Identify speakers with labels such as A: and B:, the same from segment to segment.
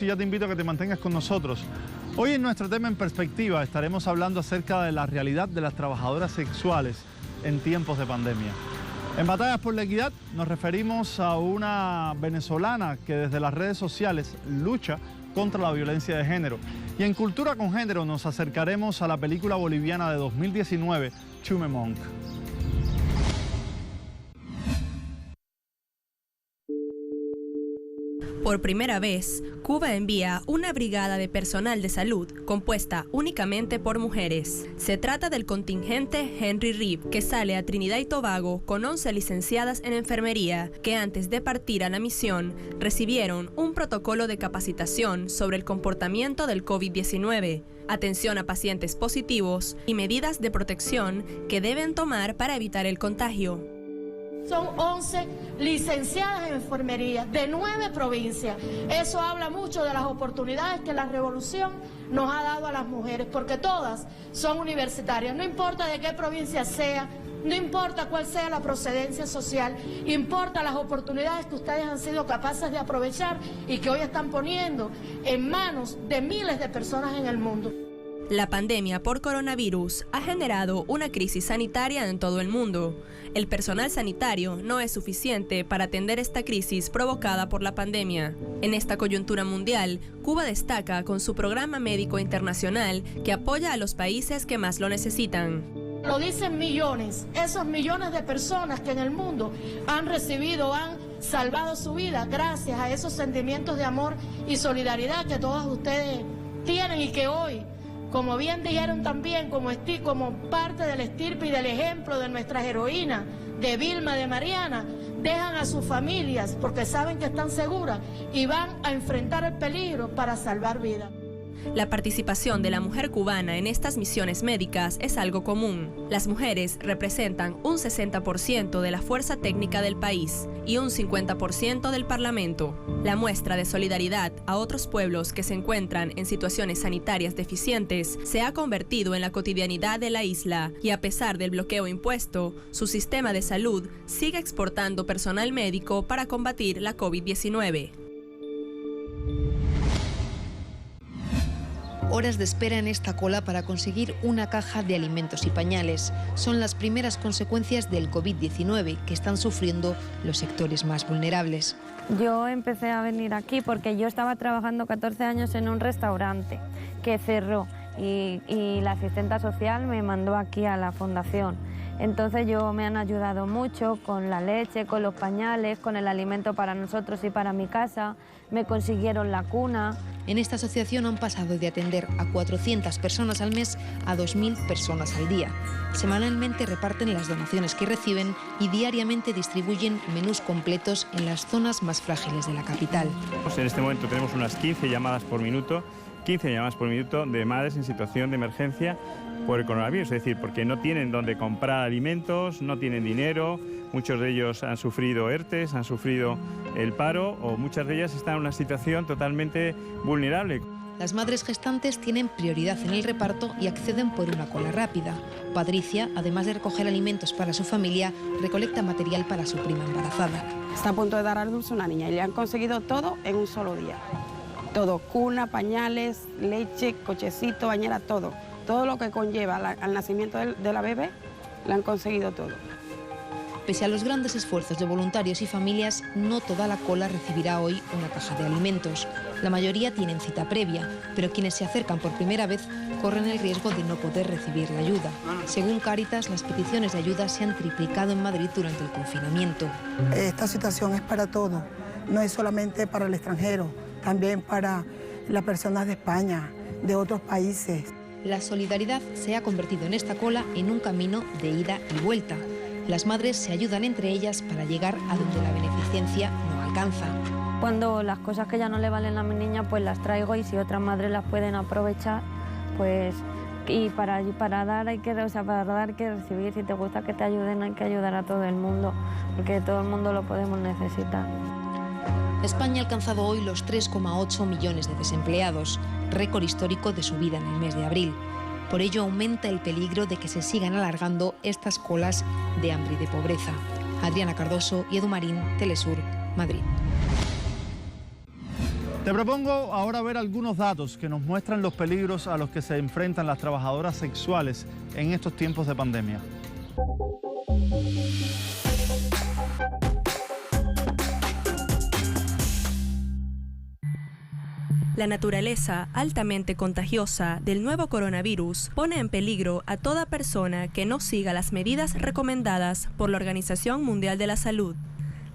A: Y ya te invito a que te mantengas con nosotros. Hoy en nuestro tema en perspectiva estaremos hablando acerca de la realidad de las trabajadoras sexuales en tiempos de pandemia. En Batallas por la Equidad nos referimos a una venezolana que desde las redes sociales lucha contra la violencia de género. Y en Cultura con Género nos acercaremos a la película boliviana de 2019, Chume Monk.
B: Por primera vez, Cuba envía una brigada de personal de salud compuesta únicamente por mujeres. Se trata del contingente Henry Reeve, que sale a Trinidad y Tobago con 11 licenciadas en enfermería que antes de partir a la misión recibieron un protocolo de capacitación sobre el comportamiento del COVID-19, atención a pacientes positivos y medidas de protección que deben tomar para evitar el contagio.
C: Son 11 licenciadas en enfermería de 9 provincias. Eso habla mucho de las oportunidades que la revolución nos ha dado a las mujeres, porque todas son universitarias. No importa de qué provincia sea, no importa cuál sea la procedencia social, importa las oportunidades que ustedes han sido capaces de aprovechar y que hoy están poniendo en manos de miles de personas en el mundo.
B: La pandemia por coronavirus ha generado una crisis sanitaria en todo el mundo. El personal sanitario no es suficiente para atender esta crisis provocada por la pandemia. En esta coyuntura mundial, Cuba destaca con su programa médico internacional que apoya a los países que más lo necesitan.
C: Lo dicen millones, esos millones de personas que en el mundo han recibido, han salvado su vida gracias a esos sentimientos de amor y solidaridad que todos ustedes tienen y que hoy, como bien dijeron también, como parte del estirpe y del ejemplo de nuestras heroínas, de Vilma, de Mariana, dejan a sus familias porque saben que están seguras y van a enfrentar el peligro para salvar vidas.
B: La participación de la mujer cubana en estas misiones médicas es algo común. Las mujeres representan un 60% de la fuerza técnica del país y un 50% del Parlamento. La muestra de solidaridad a otros pueblos que se encuentran en situaciones sanitarias deficientes se ha convertido en la cotidianidad de la isla y a pesar del bloqueo impuesto, su sistema de salud sigue exportando personal médico para combatir la COVID-19.
D: Horas de espera en esta cola para conseguir una caja de alimentos y pañales. Son las primeras consecuencias del COVID-19 que están sufriendo los sectores más vulnerables.
E: Yo empecé a venir aquí porque yo estaba trabajando 14 años en un restaurante que cerró y la asistenta social me mandó aquí a la fundación. Entonces me han ayudado mucho con la leche, con los pañales, con el alimento para nosotros y para mi casa. Me consiguieron la cuna.
D: En esta asociación han pasado de atender a 400 personas al mes a 2.000 personas al día. Semanalmente reparten las donaciones que reciben y diariamente distribuyen menús completos en las zonas más frágiles de la capital.
F: En este momento tenemos unas 15 llamadas por minuto de madres en situación de emergencia por el coronavirus, es decir, porque no tienen dónde comprar alimentos, no tienen dinero, muchos de ellos han sufrido ERTES, han sufrido el paro o muchas de ellas están en una situación totalmente vulnerable.
D: Las madres gestantes tienen prioridad en el reparto y acceden por una cola rápida. Patricia, además de recoger alimentos para su familia, recolecta material para su prima embarazada.
G: Está a punto de dar a luz una niña y le han conseguido todo en un solo día. Todo, cuna, pañales, leche, cochecito, bañera, todo. Todo lo que conlleva al nacimiento de la bebé, le han conseguido todo.
D: Pese a los grandes esfuerzos de voluntarios y familias, no toda la cola recibirá hoy una caja de alimentos. La mayoría tienen cita previa, pero quienes se acercan por primera vez corren el riesgo de no poder recibir la ayuda. Según Cáritas, las peticiones de ayuda se han triplicado en Madrid durante el confinamiento.
H: Esta situación es para todos, no es solamente para el extranjero, también para las personas de España, de otros países.
D: La solidaridad se ha convertido en esta cola en un camino de ida y vuelta. Las madres se ayudan entre ellas para llegar a donde la beneficencia no alcanza.
E: Cuando las cosas que ya no le valen a mi niña, pues las traigo y si otras madres las pueden aprovechar, pues y para dar hay que, para dar hay que recibir. Si te gusta que te ayuden, hay que ayudar a todo el mundo, porque todo el mundo lo podemos necesitar.
D: España ha alcanzado hoy los 3,8 millones de desempleados, récord histórico de subida en el mes de abril. Por ello aumenta el peligro de que se sigan alargando estas colas de hambre y de pobreza. Adriana Cardoso y Edu Marín, Telesur, Madrid.
A: Te propongo ahora ver algunos datos que nos muestran los peligros a los que se enfrentan las trabajadoras sexuales en estos tiempos de pandemia.
B: La naturaleza altamente contagiosa del nuevo coronavirus pone en peligro a toda persona que no siga las medidas recomendadas por la Organización Mundial de la Salud.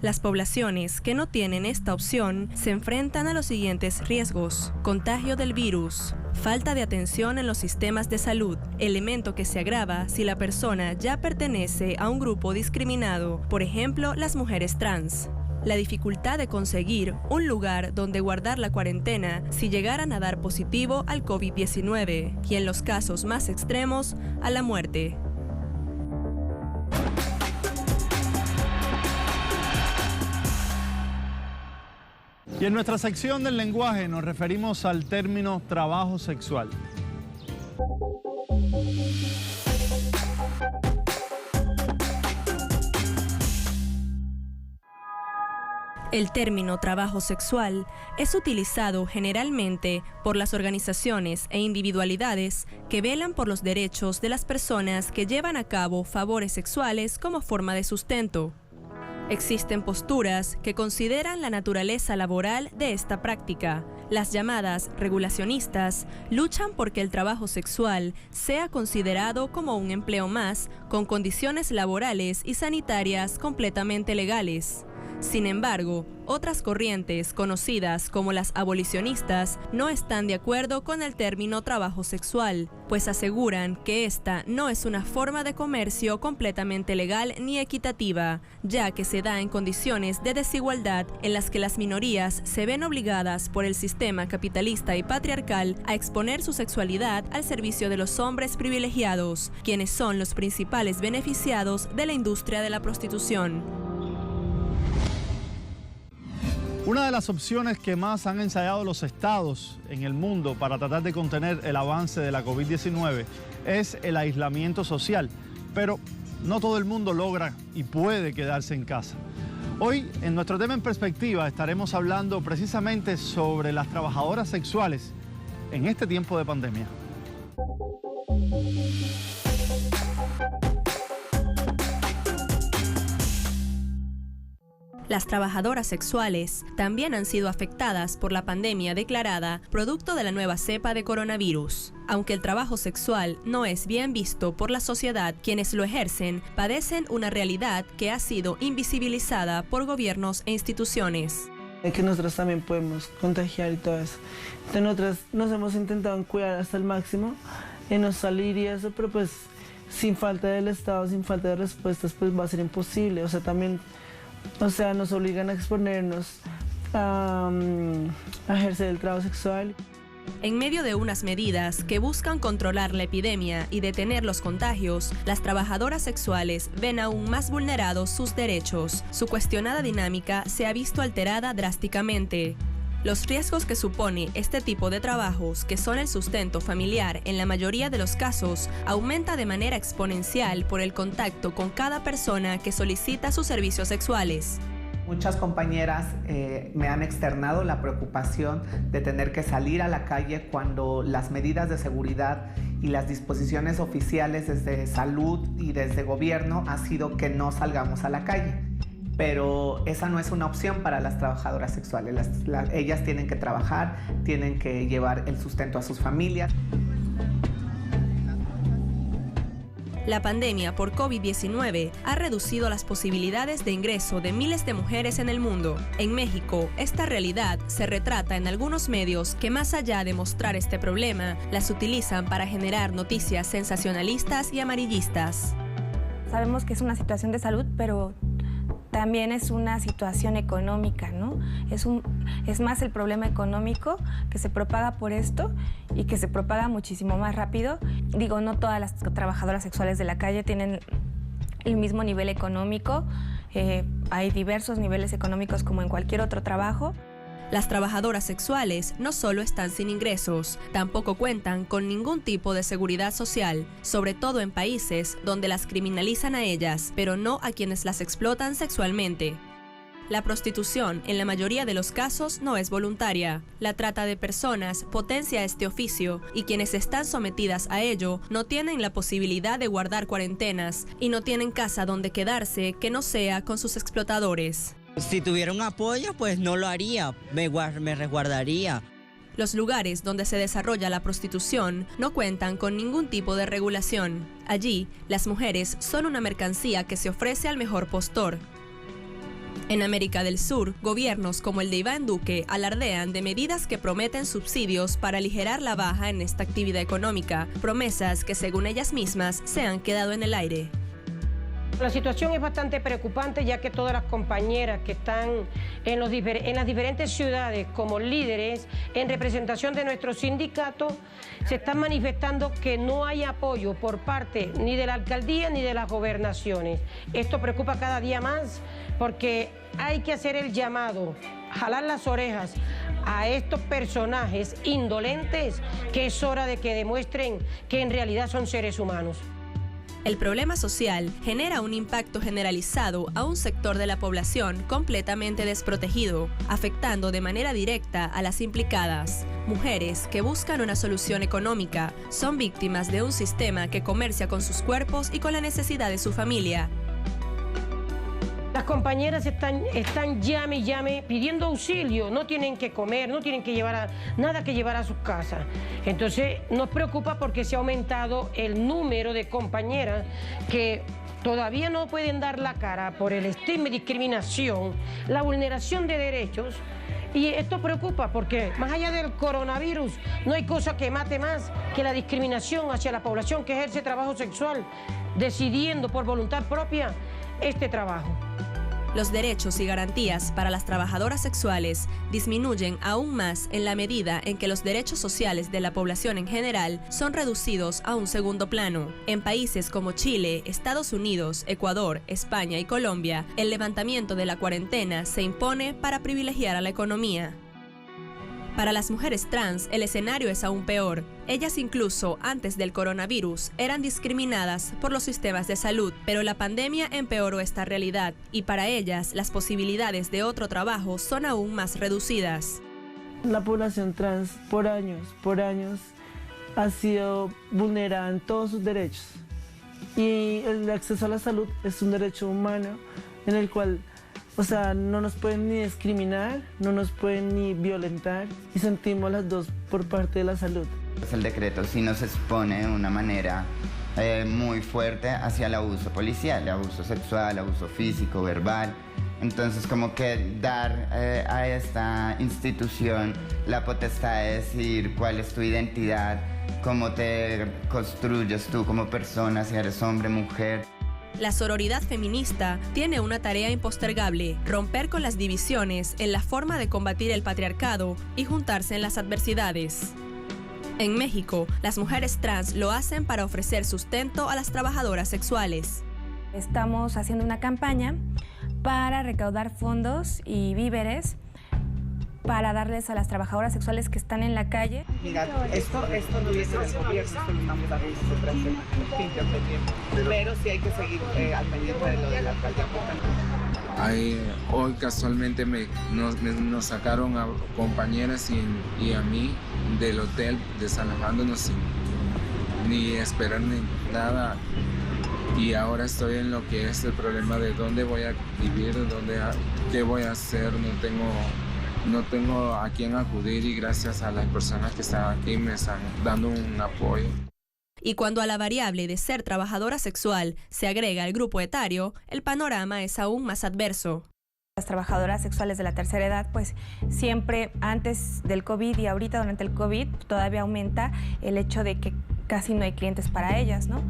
B: Las poblaciones que no tienen esta opción se enfrentan a los siguientes riesgos: contagio del virus, falta de atención en los sistemas de salud, elemento que se agrava si la persona ya pertenece a un grupo discriminado, por ejemplo, las mujeres trans. La dificultad de conseguir un lugar donde guardar la cuarentena si llegaran a dar positivo al COVID-19 y en los casos más extremos, a la muerte.
A: Y en nuestra sección del lenguaje nos referimos al término trabajo sexual.
B: El término trabajo sexual es utilizado generalmente por las organizaciones e individualidades que velan por los derechos de las personas que llevan a cabo favores sexuales como forma de sustento. Existen posturas que consideran la naturaleza laboral de esta práctica. Las llamadas regulacionistas luchan porque el trabajo sexual sea considerado como un empleo más, con condiciones laborales y sanitarias completamente legales. Sin embargo, otras corrientes, conocidas como las abolicionistas, no están de acuerdo con el término trabajo sexual, pues aseguran que esta no es una forma de comercio completamente legal ni equitativa, ya que se da en condiciones de desigualdad en las que las minorías se ven obligadas por el sistema capitalista y patriarcal a exponer su sexualidad al servicio de los hombres privilegiados, quienes son los principales beneficiados de la industria de la prostitución.
A: Una de las opciones que más han ensayado los estados en el mundo para tratar de contener el avance de la COVID-19 es el aislamiento social, pero no todo el mundo logra y puede quedarse en casa. Hoy, en nuestro tema en perspectiva, estaremos hablando precisamente sobre las trabajadoras sexuales en este tiempo de pandemia.
B: Las trabajadoras sexuales también han sido afectadas por la pandemia declarada producto de la nueva cepa de coronavirus. Aunque el trabajo sexual no es bien visto por la sociedad, quienes lo ejercen padecen una realidad que ha sido invisibilizada por gobiernos e instituciones.
I: Que nosotros también podemos contagiar y todo eso. Entonces nosotros nos hemos intentado cuidar hasta el máximo, en no salir y eso, pero pues sin falta del Estado, sin falta de respuestas, pues va a ser imposible. O sea, también... nos obligan a exponernos a ejercer el trabajo sexual.
B: En medio de unas medidas que buscan controlar la epidemia y detener los contagios, las trabajadoras sexuales ven aún más vulnerados sus derechos. Su cuestionada dinámica se ha visto alterada drásticamente. Los riesgos que supone este tipo de trabajos, que son el sustento familiar en la mayoría de los casos, aumenta de manera exponencial por el contacto con cada persona que solicita sus servicios sexuales.
J: Muchas compañeras me han externado la preocupación de tener que salir a la calle cuando las medidas de seguridad y las disposiciones oficiales desde salud y desde gobierno ha sido que no salgamos a la calle. Pero esa no es una opción para las trabajadoras sexuales. Ellas tienen que trabajar, tienen que llevar el sustento a sus familias.
B: La pandemia por COVID-19 ha reducido las posibilidades de ingreso de miles de mujeres en el mundo. En México, esta realidad se retrata en algunos medios que, más allá de mostrar este problema, las utilizan para generar noticias sensacionalistas y amarillistas.
K: Sabemos que es una situación de salud, pero también es una situación económica, ¿no? Es más el problema económico que se propaga por esto y que se propaga muchísimo más rápido. Digo, no todas las trabajadoras sexuales de la calle tienen el mismo nivel económico. Hay diversos niveles económicos como en cualquier otro trabajo.
B: Las trabajadoras sexuales no solo están sin ingresos, tampoco cuentan con ningún tipo de seguridad social, sobre todo en países donde las criminalizan a ellas, pero no a quienes las explotan sexualmente. La prostitución, en la mayoría de los casos, no es voluntaria. La trata de personas potencia este oficio y quienes están sometidas a ello no tienen la posibilidad de guardar cuarentenas y no tienen casa donde quedarse que no sea con sus explotadores.
L: Si tuviera un apoyo, pues no lo haría, me resguardaría.
B: Los lugares donde se desarrolla la prostitución no cuentan con ningún tipo de regulación. Allí, las mujeres son una mercancía que se ofrece al mejor postor. En América del Sur, gobiernos como el de Iván Duque alardean de medidas que prometen subsidios para aligerar la baja en esta actividad económica, promesas que según ellas mismas se han quedado en el aire.
M: La situación es bastante preocupante, ya que todas las compañeras que están en las diferentes ciudades como líderes en representación de nuestro sindicato se están manifestando que no hay apoyo por parte ni de la alcaldía ni de las gobernaciones. Esto preocupa cada día más porque hay que hacer el llamado, jalar las orejas a estos personajes indolentes, que es hora de que demuestren que en realidad son seres humanos.
B: El problema social genera un impacto generalizado a un sector de la población completamente desprotegido, afectando de manera directa a las implicadas. Mujeres que buscan una solución económica son víctimas de un sistema que comercia con sus cuerpos y con la necesidad de su familia.
M: Las compañeras están llame y llame pidiendo auxilio, no tienen que comer, no tienen que llevar nada que llevar a sus casas. Entonces nos preocupa porque se ha aumentado el número de compañeras que todavía no pueden dar la cara por el estigma y discriminación, la vulneración de derechos. Y esto preocupa porque más allá del coronavirus no hay cosa que mate más que la discriminación hacia la población que ejerce trabajo sexual, decidiendo por voluntad propia este trabajo.
B: Los derechos y garantías para las trabajadoras sexuales disminuyen aún más en la medida en que los derechos sociales de la población en general son reducidos a un segundo plano. En países como Chile, Estados Unidos, Ecuador, España y Colombia, el levantamiento de la cuarentena se impone para privilegiar a la economía. Para las mujeres trans, el escenario es aún peor. Ellas incluso antes del coronavirus eran discriminadas por los sistemas de salud, pero la pandemia empeoró esta realidad y para ellas las posibilidades de otro trabajo son aún más reducidas.
I: La población trans por años ha sido vulnerada en todos sus derechos y el acceso a la salud es un derecho humano en el cual no nos pueden ni discriminar, no nos pueden ni violentar y sentimos las dos por parte de la salud.
N: El decreto sí nos expone de una manera muy fuerte hacia el abuso policial, abuso sexual, abuso físico, verbal. Entonces como que dar a esta institución la potestad de decidir cuál es tu identidad, cómo te construyes tú como persona, si eres hombre, mujer.
B: La sororidad feminista tiene una tarea impostergable: romper con las divisiones en la forma de combatir el patriarcado y juntarse en las adversidades. En México, las mujeres trans lo hacen para ofrecer sustento a las trabajadoras sexuales.
K: Estamos haciendo una campaña para recaudar fondos y víveres para darles a las trabajadoras sexuales que están en la calle.
J: Mira, esto no viene del gobierno, esto lo estamos dando nosotras, pero sí hay que seguir al pendiente de lo de la alcaldía.
O: Hoy casualmente nos sacaron a compañeras y a mí del hotel, desalojándonos sin ni esperar ni nada. Y ahora estoy en lo que es el problema de dónde voy a vivir, qué voy a hacer, no tengo a quién acudir y gracias a las personas que están aquí me están dando un apoyo.
B: Y cuando a la variable de ser trabajadora sexual se agrega el grupo etario, el panorama es aún más adverso.
K: Las trabajadoras sexuales de la tercera edad, pues siempre antes del COVID y ahorita durante el COVID todavía aumenta el hecho de que casi no hay clientes para ellas, ¿no?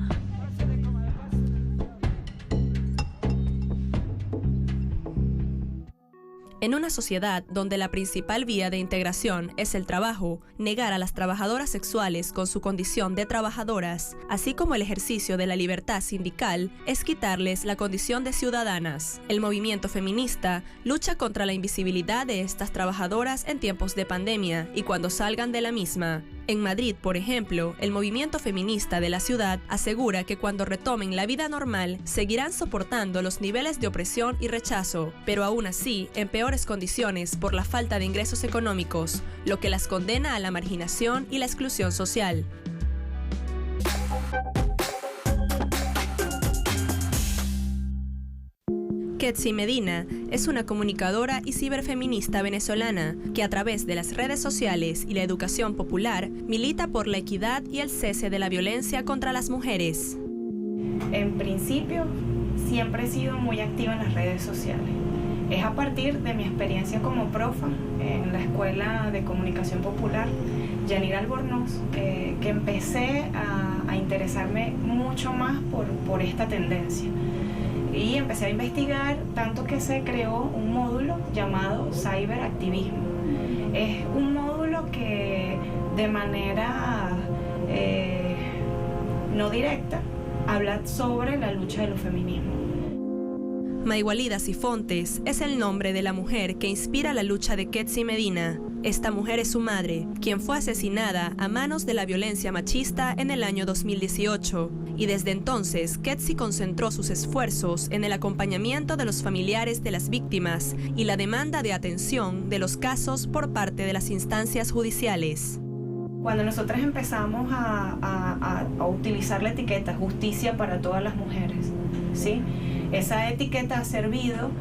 B: En una sociedad donde la principal vía de integración es el trabajo, negar a las trabajadoras sexuales con su condición de trabajadoras, así como el ejercicio de la libertad sindical, es quitarles la condición de ciudadanas. El movimiento feminista lucha contra la invisibilidad de estas trabajadoras en tiempos de pandemia y cuando salgan de la misma. En Madrid, por ejemplo, el movimiento feminista de la ciudad asegura que cuando retomen la vida normal seguirán soportando los niveles de opresión y rechazo, pero aún así en peores condiciones por la falta de ingresos económicos, lo que las condena a la marginación y la exclusión social. Ketsi Medina es una comunicadora y ciberfeminista venezolana que a través de las redes sociales y la educación popular milita por la equidad y el cese de la violencia contra las mujeres.
P: En principio, siempre he sido muy activa en las redes sociales. Es a partir de mi experiencia como profa en la Escuela de Comunicación Popular, Yanira Albornoz, que empecé a interesarme mucho más por esta tendencia. Y empecé a investigar, tanto que se creó un módulo llamado Cyberactivismo. Es un módulo que de manera no directa habla sobre la lucha de los feminismos.
B: Mayualida Sifontes es el nombre de la mujer que inspira la lucha de Ketsi Medina. Esta mujer es su madre, quien fue asesinada a manos de la violencia machista en el año 2018. Y desde entonces, Ketsi concentró sus esfuerzos en el acompañamiento de los familiares de las víctimas y la demanda de atención de los casos por parte de las instancias judiciales.
P: Cuando nosotras empezamos a utilizar la etiqueta justicia para todas las mujeres, ¿sí? Esa etiqueta ha servido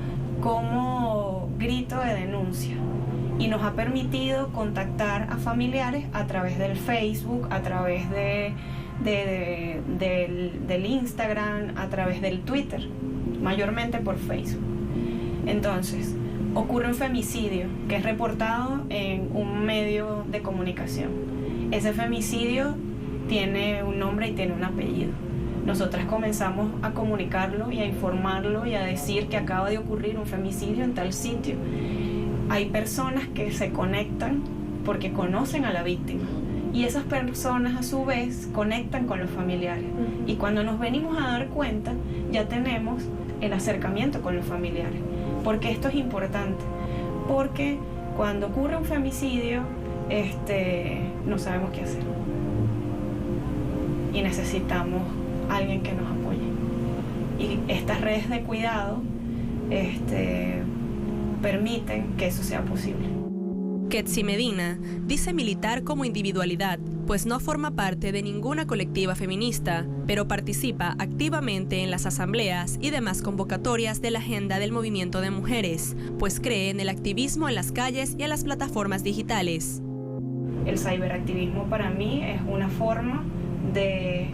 P: como grito de denuncia y nos ha permitido contactar a familiares a través del Facebook, a través del Instagram, a través del Twitter, mayormente por Facebook. Entonces, ocurre un femicidio que es reportado en un medio de comunicación. Ese femicidio tiene un nombre y tiene un apellido. Nosotras comenzamos a comunicarlo y a informarlo y a decir que acaba de ocurrir un femicidio en tal sitio. Hay personas que se conectan porque conocen a la víctima y esas personas a su vez conectan con los familiares. Y cuando nos venimos a dar cuenta, ya tenemos el acercamiento con los familiares. Porque esto es importante, porque cuando ocurre un femicidio, no sabemos qué hacer. Y necesitamos alguien que nos apoye. Y estas redes de cuidado permiten que eso sea posible.
B: Ketsi Medina dice militar como individualidad, pues no forma parte de ninguna colectiva feminista, pero participa activamente en las asambleas y demás convocatorias de la agenda del movimiento de mujeres, pues cree en el activismo en las calles y en las plataformas digitales.
P: El ciberactivismo para mí es una forma de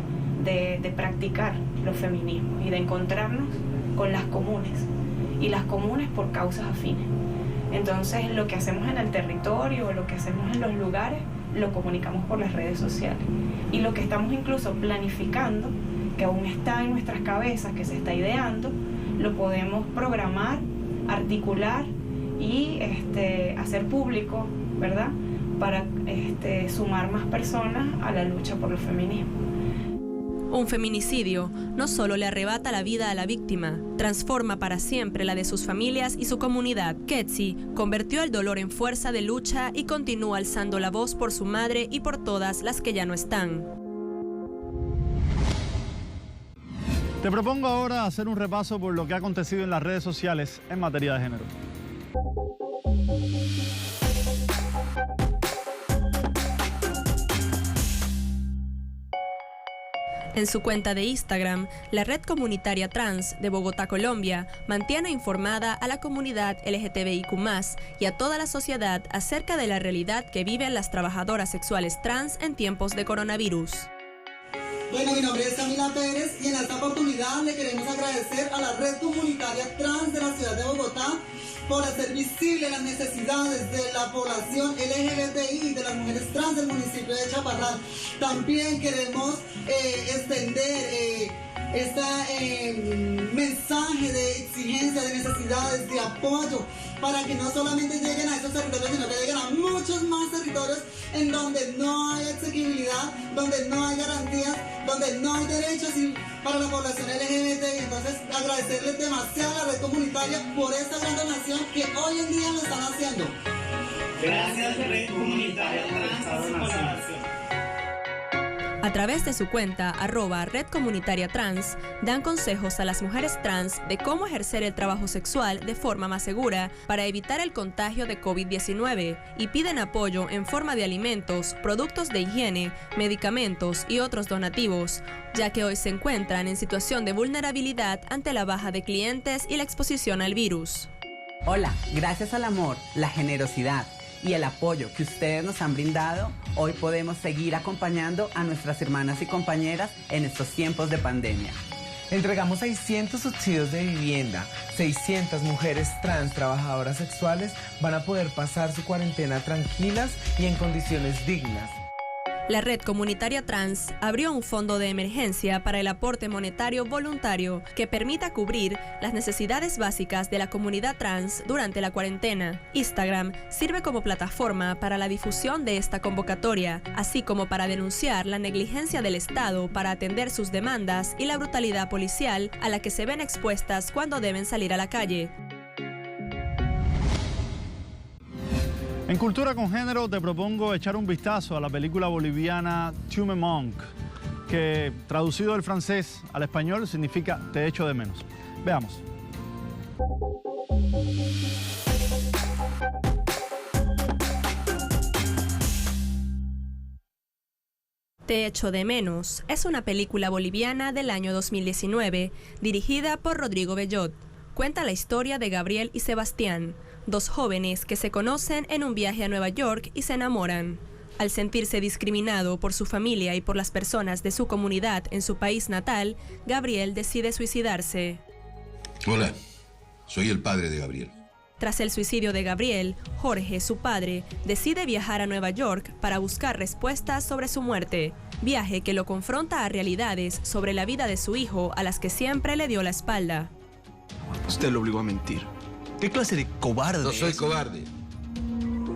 P: practicar los feminismos y de encontrarnos con las comunes, y las comunes por causas afines. Entonces lo que hacemos en el territorio, lo que hacemos en los lugares, lo comunicamos por las redes sociales. Y lo que estamos incluso planificando, que aún está en nuestras cabezas, que se está ideando, lo podemos programar, articular y hacer público, ¿verdad? Para sumar más personas a la lucha por los feminismos.
B: Un feminicidio no solo le arrebata la vida a la víctima, transforma para siempre la de sus familias y su comunidad. Ketsi convirtió el dolor en fuerza de lucha y continúa alzando la voz por su madre y por todas las que ya no están.
A: Te propongo ahora hacer un repaso por lo que ha acontecido en las redes sociales en materia de género.
B: En su cuenta de Instagram, la red comunitaria trans de Bogotá, Colombia, mantiene informada a la comunidad LGTBIQ+, y a toda la sociedad acerca de la realidad que viven las trabajadoras sexuales trans en tiempos de coronavirus.
Q: Bueno, mi nombre es Camila Pérez y en esta oportunidad le queremos agradecer a la red comunitaria trans de la ciudad de Bogotá por hacer visible las necesidades de la población LGBTI y de las mujeres trans del municipio de Chaparral. También queremos extender este mensaje de exigencia, de necesidades, de apoyo, para que no solamente lleguen a estos territorios, sino que lleguen a muchos más territorios en donde no hay asequibilidad, donde no hay garantías, donde no hay derechos para la población LGBT. Entonces, agradecerles demasiado a la red comunitaria por esta gran donación que hoy en día lo están haciendo.
R: Gracias, red comunitaria, por esta donación.
B: A través de su cuenta @Red Comunitaria Trans, dan consejos a las mujeres trans de cómo ejercer el trabajo sexual de forma más segura para evitar el contagio de COVID-19 y piden apoyo en forma de alimentos, productos de higiene, medicamentos y otros donativos, ya que hoy se encuentran en situación de vulnerabilidad ante la baja de clientes y la exposición al virus.
J: Hola, gracias al amor, la generosidad y el apoyo que ustedes nos han brindado, hoy podemos seguir acompañando a nuestras hermanas y compañeras en estos tiempos de pandemia.
R: Entregamos 600 subsidios de vivienda. 600 mujeres trans trabajadoras sexuales van a poder pasar su cuarentena tranquilas y en condiciones dignas.
B: La Red Comunitaria Trans abrió un fondo de emergencia para el aporte monetario voluntario que permita cubrir las necesidades básicas de la comunidad trans durante la cuarentena. Instagram sirve como plataforma para la difusión de esta convocatoria, así como para denunciar la negligencia del Estado para atender sus demandas y la brutalidad policial a la que se ven expuestas cuando deben salir a la calle.
A: En Cultura con Género te propongo echar un vistazo a la película boliviana Tu me manques, que traducido del francés al español significa Te echo de menos. Veamos.
B: Te echo de menos es una película boliviana del año 2019, dirigida por Rodrigo Bellot. Cuenta la historia de Gabriel y Sebastián, dos jóvenes que se conocen en un viaje a Nueva York y se enamoran. Al sentirse discriminado por su familia y por las personas de su comunidad en su país natal, Gabriel decide suicidarse.
S: Hola, soy el padre de Gabriel.
B: Tras el suicidio de Gabriel, Jorge, su padre, decide viajar a Nueva York para buscar respuestas sobre su muerte. Viaje que lo confronta a realidades sobre la vida de su hijo a las que siempre le dio la espalda.
T: Usted lo obligó a mentir. ¿Qué clase de cobarde?
S: No soy cobarde.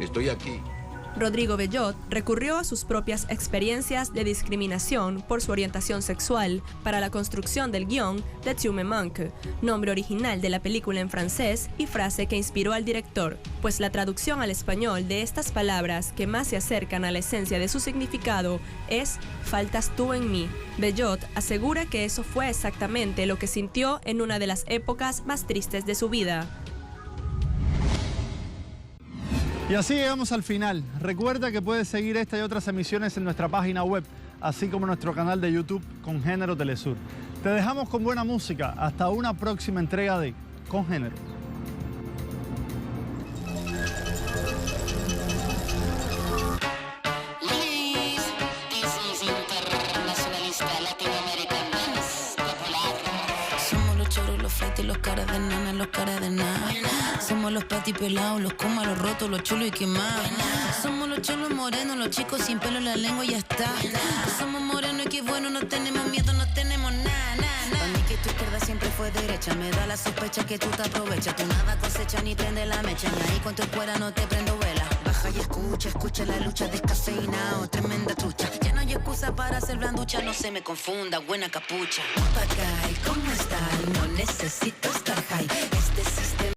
S: Estoy aquí.
B: Rodrigo Bellot recurrió a sus propias experiencias de discriminación por su orientación sexual para la construcción del guión de Tu me manques, nombre original de la película en francés y frase que inspiró al director, pues la traducción al español de estas palabras que más se acercan a la esencia de su significado es faltas tú en mí. Bellot asegura que eso fue exactamente lo que sintió en una de las épocas más tristes de su vida.
A: Y así llegamos al final. Recuerda que puedes seguir esta y otras emisiones en nuestra página web, así como nuestro canal de YouTube Con Género Telesur. Te dejamos con buena música. Hasta una próxima entrega de Con Género.
U: Los caras de nana, los caras de nada. Somos los patipelados, los comas, los rotos, los chulos y quemados. Somos los cholos morenos, los chicos sin pelo en la lengua y ya está. Somos morenos y qué bueno, no tenemos miedo, no tenemos nada, nada. Para mí que tu izquierda siempre fue derecha. Me da la sospecha que tú te aprovechas. Tú nada cosecha ni prende la mecha. Ni ahí con tu escuela no te prendo vela. Baja y escucha la lucha descafeinado, tremenda trucha. Ya no hay excusa para ser blanducha, no se me confunda, buena capucha. Papagay, ¿cómo estás? No necesito estar high.